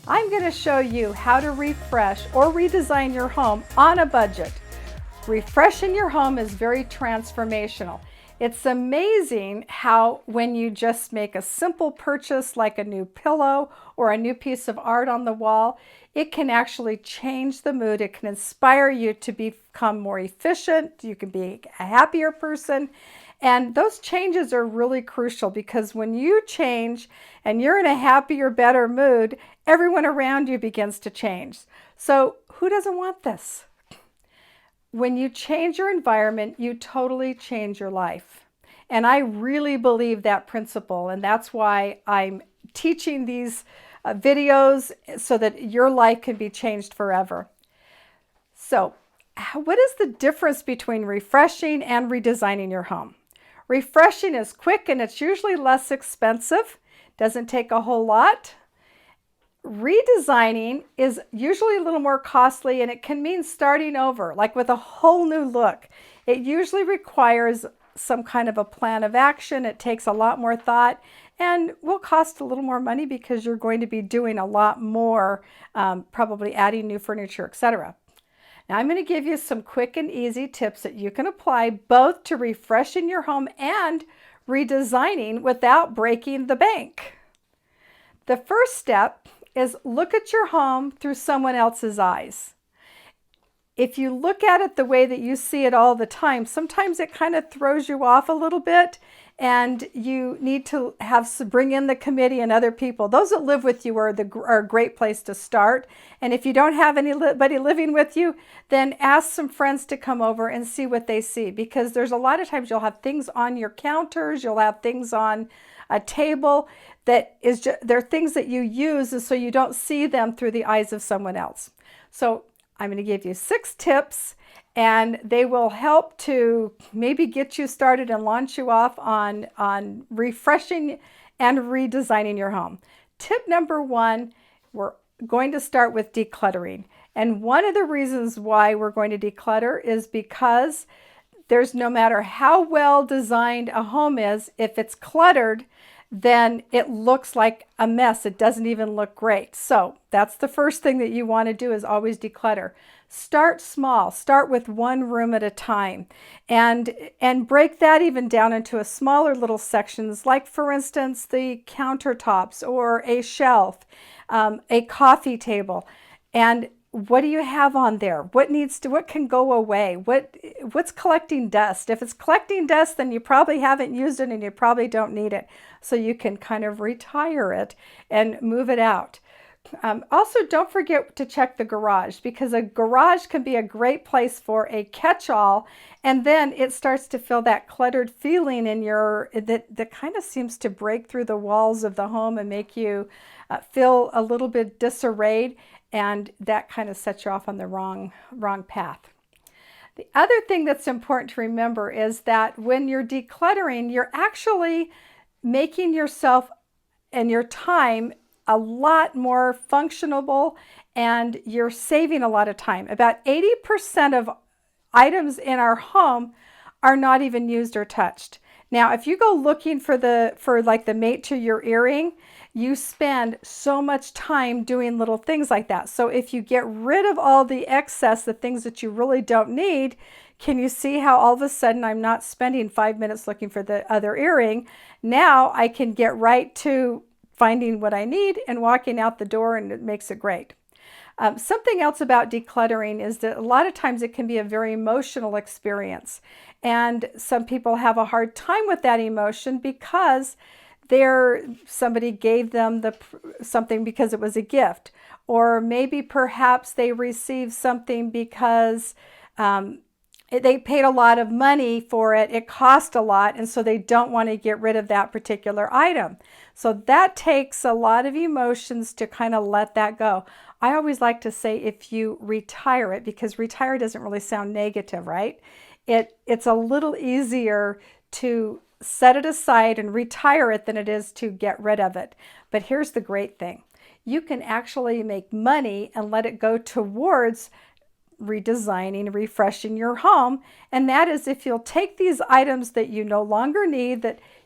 I'm going to show you how to refresh or redesign your home on a budget. Refreshing your home is very transformational. It's amazing how when you just make a simple purchase like a new pillow or a new piece of art on the wall, it can actually change the mood. It can inspire you to become more efficient. You can be a happier person. And those changes are really crucial because when you change and you're in a happier, better mood, everyone around you begins to change. So who doesn't want this? When you change your environment, you totally change your life. And I really believe that principle. And that's why I'm teaching these videos so that your life can be changed forever. So, what is the difference between refreshing and redesigning your home? Refreshing is quick and it's usually less expensive, doesn't take a whole lot. Redesigning is usually a little more costly and it can mean starting over, like with a whole new look. It usually requires some kind of a plan of action. It takes a lot more thought and will cost a little more money because you're going to be doing a lot more, probably adding new furniture, etc. Now I'm going to give you some quick and easy tips that you can apply both to refreshing your home and redesigning without breaking the bank. The first step is look at your home through someone else's eyes. If you look at it the way that you see it all the time, sometimes it kind of throws you off a little bit and you need to bring in the committee and other people. Those that live with you are a great place to start. And if you don't have anybody living with you, then ask some friends to come over and see what they see, because there's a lot of times you'll have things on your counters, you'll have things on a table that is just, they're things that you use, and so you don't see them through the eyes of someone else. So I'm going to give you 6 tips and they will help to maybe get you started and launch you off on refreshing and redesigning your home. Tip number 1, we're going to start with decluttering. And one of the reasons why we're going to declutter is because there's no matter how well designed a home is, if it's cluttered, then it looks like a mess. It doesn't even look great. So that's the first thing that you want to do, is always declutter. Start small. Start with one room at a time and break that even down into a smaller little sections, like for instance, the countertops or a shelf, a coffee table. And what do you have on there? What can go away? What's collecting dust? If it's collecting dust, then you probably haven't used it and you probably don't need it. So you can kind of retire it and move it out. Also, don't forget to check the garage, because a garage can be a great place for a catch-all, and then it starts to feel that cluttered feeling in that kind of seems to break through the walls of the home and make you feel a little bit disarrayed, and that kind of sets you off on the wrong path. The other thing that's important to remember is that when you're decluttering, you're actually making yourself and your time a lot more functionable, and you're saving a lot of time. About 80% of items in our home are not even used or touched. Now, if you go looking for like the mate to your earring, you spend so much time doing little things like that. So if you get rid of all the excess, the things that you really don't need, can you see how all of a sudden I'm not spending 5 minutes looking for the other earring? Now I can get right to finding what I need and walking out the door, and it makes it great. Something else about decluttering is that a lot of times it can be a very emotional experience. And some people have a hard time with that emotion because somebody gave them something because it was a gift. Or maybe perhaps they received something because they paid a lot of money for it. It cost a lot, and so they don't want to get rid of that particular item. So that takes a lot of emotions to kind of let that go. I always like to say if you retire it, because retire doesn't really sound negative, right? It's a little easier to set it aside and retire it than it is to get rid of it. But here's the great thing. You can actually make money and let it go towards redesigning, refreshing your home. And that is if you'll take these items that you no longer need,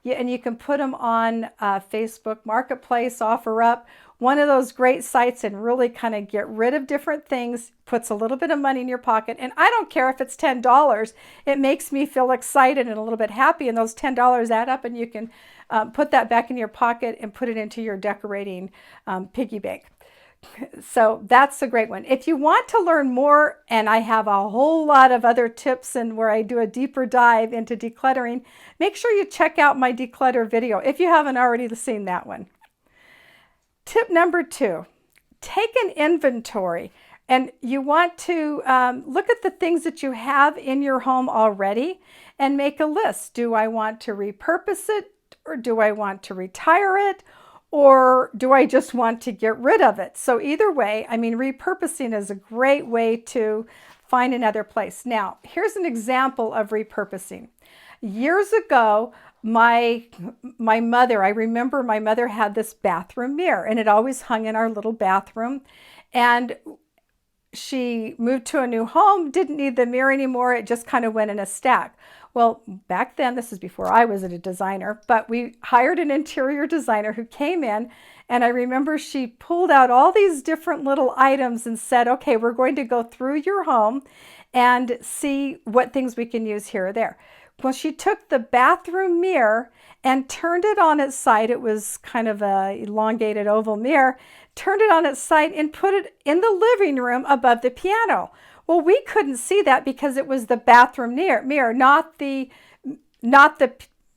and you can put them on Facebook Marketplace, OfferUp, one of those great sites and really kind of get rid of different things, puts a little bit of money in your pocket. And I don't care if it's $10. It makes me feel excited and a little bit happy. And those $10 add up, and you can put that back in your pocket and put it into your decorating piggy bank. So that's a great one. If you want to learn more, and I have a whole lot of other tips and where I do a deeper dive into decluttering, make sure you check out my declutter video if you haven't already seen that one. Tip number 2, take an inventory, and you want to look at the things that you have in your home already and make a list. Do I want to repurpose it, or do I want to retire it? Or do I just want to get rid of it? So either way, I mean, repurposing is a great way to find another place. Now, here's an example of repurposing. Years ago, my mother, I remember my mother had this bathroom mirror, and it always hung in our little bathroom. And she moved to a new home, didn't need the mirror anymore. It just kind of went in a stack. Well, back then, this is before I was a designer, but we hired an interior designer who came in, and I remember she pulled out all these different little items and said, okay, we're going to go through your home and see what things we can use here or there. Well, she took the bathroom mirror and turned it on its side. It was kind of a elongated oval mirror, turned it on its side and put it in the living room above the piano. Well, we couldn't see that because it was the bathroom mirror, not the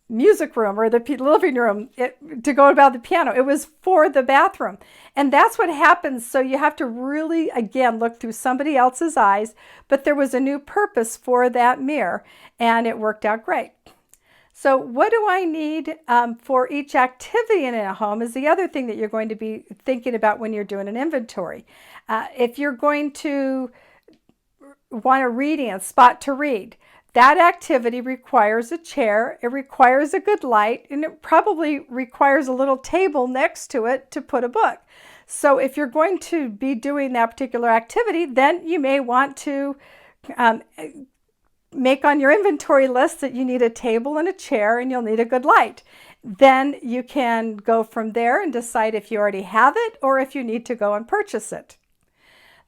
music room or the living room to go above the piano. It was for the bathroom. And that's what happens. So you have to really, again, look through somebody else's eyes. But there was a new purpose for that mirror, and it worked out great. So what do I need for each activity in a home is the other thing that you're going to be thinking about when you're doing an inventory. If you're going to want a reading, a spot to read, that activity requires a chair, it requires a good light, and it probably requires a little table next to it to put a book. So if you're going to be doing that particular activity, then you may want to make on your inventory list that you need a table and a chair, and you'll need a good light. Then you can go from there and decide if you already have it or if you need to go and purchase it.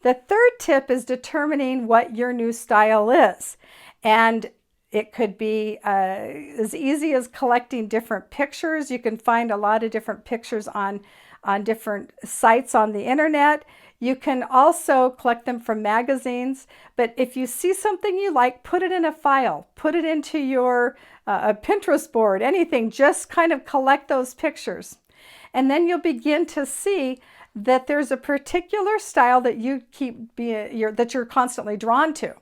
The third tip is determining what your new style is. And it could be as easy as collecting different pictures. You can find a lot of different pictures on different sites on the internet. You can also collect them from magazines. But if you see something you like, put it in a file. Put it into your a Pinterest board, anything. Just kind of collect those pictures. And then you'll begin to see that there's a particular style that you're constantly drawn to.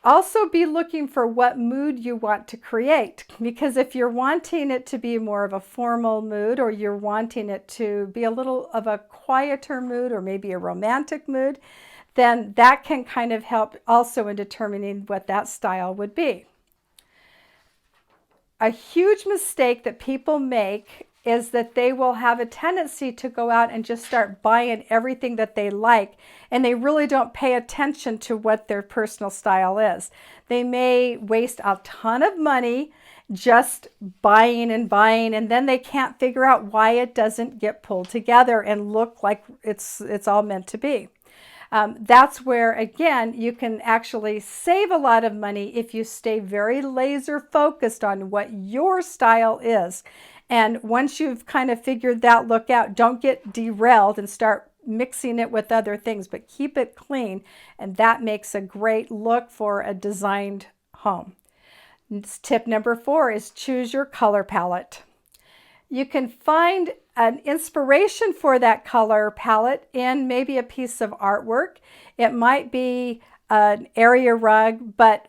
Also be looking for what mood you want to create, because if you're wanting it to be more of a formal mood, or you're wanting it to be a little of a quieter mood, or maybe a romantic mood, then that can kind of help also in determining what that style would be. A huge mistake that people make is that they will have a tendency to go out and just start buying everything that they like, and they really don't pay attention to what their personal style is. They may waste a ton of money just buying and buying, and then they can't figure out why it doesn't get pulled together and look like it's all meant to be. That's where, again, you can actually save a lot of money if you stay very laser focused on what your style is. And once you've kind of figured that look out, don't get derailed and start mixing it with other things, but keep it clean. And that makes a great look for a designed home. Tip number 4 is choose your color palette. You can find an inspiration for that color palette in maybe a piece of artwork. It might be an area rug, but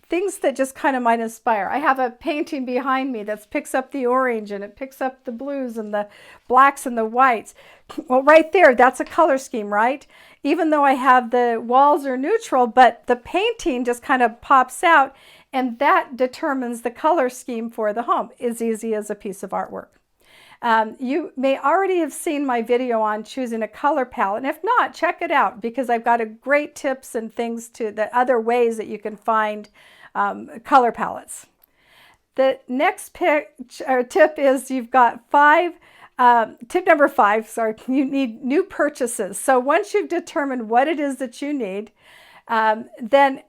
things that just kind of might inspire. I have a painting behind me that picks up the orange, and it picks up the blues and the blacks and the whites. Well, right there, that's a color scheme, right? Even though I have the walls are neutral, but the painting just kind of pops out, and that determines the color scheme for the home. As easy as a piece of artwork. You may already have seen my video on choosing a color palette, and if not, check it out, because I've got a great tips and things to the other ways that you can find color palettes. The next tip is you've got 5 Tip number 5, sorry, you need new purchases. So once you've determined what it is that you need, then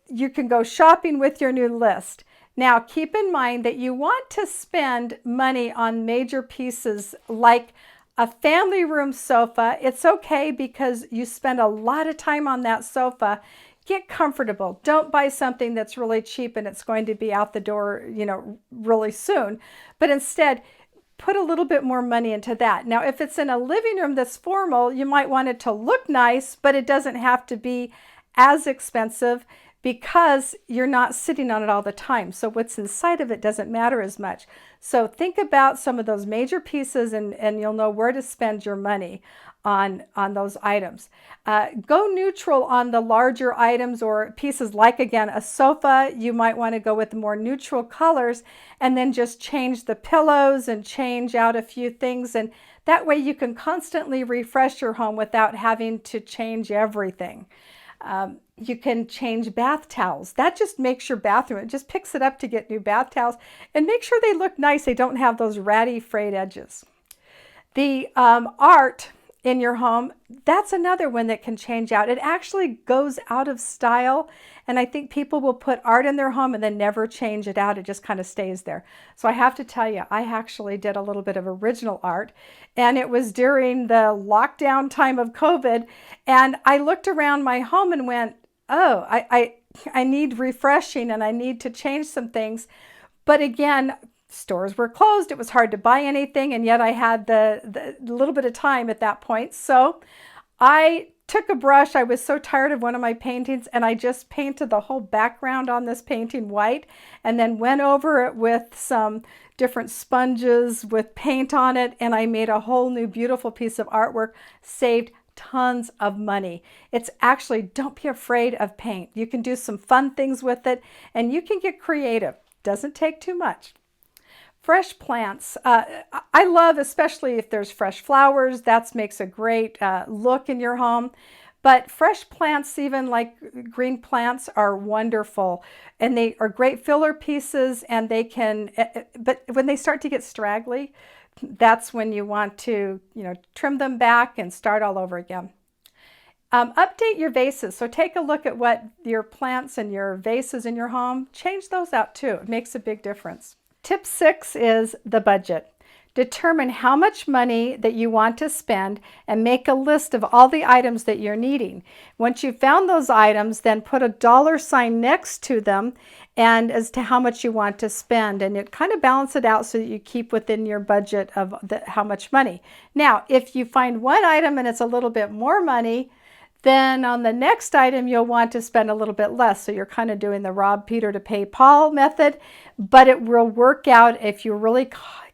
you can go shopping with your new list. Now, keep in mind that you want to spend money on major pieces like a family room sofa. It's okay because you spend a lot of time on that sofa. Get comfortable. Don't buy something that's really cheap and it's going to be out the door, really soon. But instead, put a little bit more money into that. Now, if it's in a living room that's formal, you might want it to look nice, but it doesn't have to be as expensive because you're not sitting on it all the time. So what's inside of it doesn't matter as much. So think about some of those major pieces and you'll know where to spend your money on those items. Go neutral on the larger items or pieces like, again, a sofa. You might want to go with more neutral colors and then just change the pillows and change out a few things. And that way you can constantly refresh your home without having to change everything. You can change bath towels. That just makes your bathroom, it just picks it up to get new bath towels and make sure they look nice. They don't have those ratty, frayed edges. The art in your home, that's another one that can change out. It actually goes out of style. And I think people will put art in their home and then never change it out. It just kind of stays there. So I have to tell you, I actually did a little bit of original art. And it was during the lockdown time of COVID. And I looked around my home and went, oh, I need refreshing and I need to change some things. But again, stores were closed. It was hard to buy anything. And yet I had the little bit of time at that point. So I took a brush. I was so tired of one of my paintings and I just painted the whole background on this painting white and then went over it with some different sponges with paint on it. And I made a whole new beautiful piece of artwork, saved tons of money. It's actually, don't be afraid of paint. You can do some fun things with it and you can get creative. Doesn't take too much. Fresh plants. I love, especially if there's fresh flowers, that makes a great look in your home. But fresh plants, even like green plants, are wonderful. And they are great filler pieces and they can, but when they start to get straggly, that's when you want to, trim them back and start all over again. Update your vases. So take a look at what your plants and your vases in your home, change those out too. It makes a big difference. Tip 6 is the budget. Determine how much money that you want to spend and make a list of all the items that you're needing. Once you've found those items, then put a dollar sign next to them and as to how much you want to spend. And it kind of balance it out so that you keep within your budget of how much money. Now, if you find one item and it's a little bit more money, then on the next item, you'll want to spend a little bit less. So you're kind of doing the rob Peter to pay Paul method, but it will work out. If you're really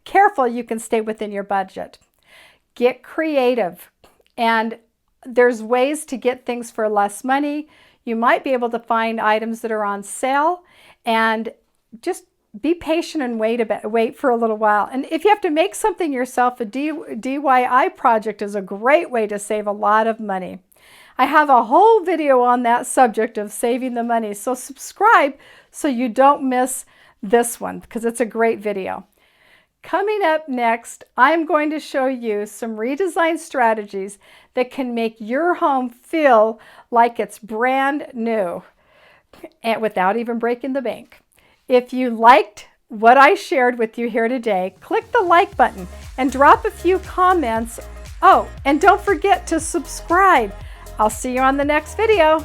careful, you can stay within your budget. Get creative. And there's ways to get things for less money. You might be able to find items that are on sale and just be patient and wait for a little while. And if you have to make something yourself, a DIY project is a great way to save a lot of money. I have a whole video on that subject of saving the money, so subscribe so you don't miss this one because it's a great video. Coming up next, I'm going to show you some redesign strategies that can make your home feel like it's brand new and without even breaking the bank. If you liked what I shared with you here today, click the like button and drop a few comments. Oh, and don't forget to subscribe. I'll see you on the next video.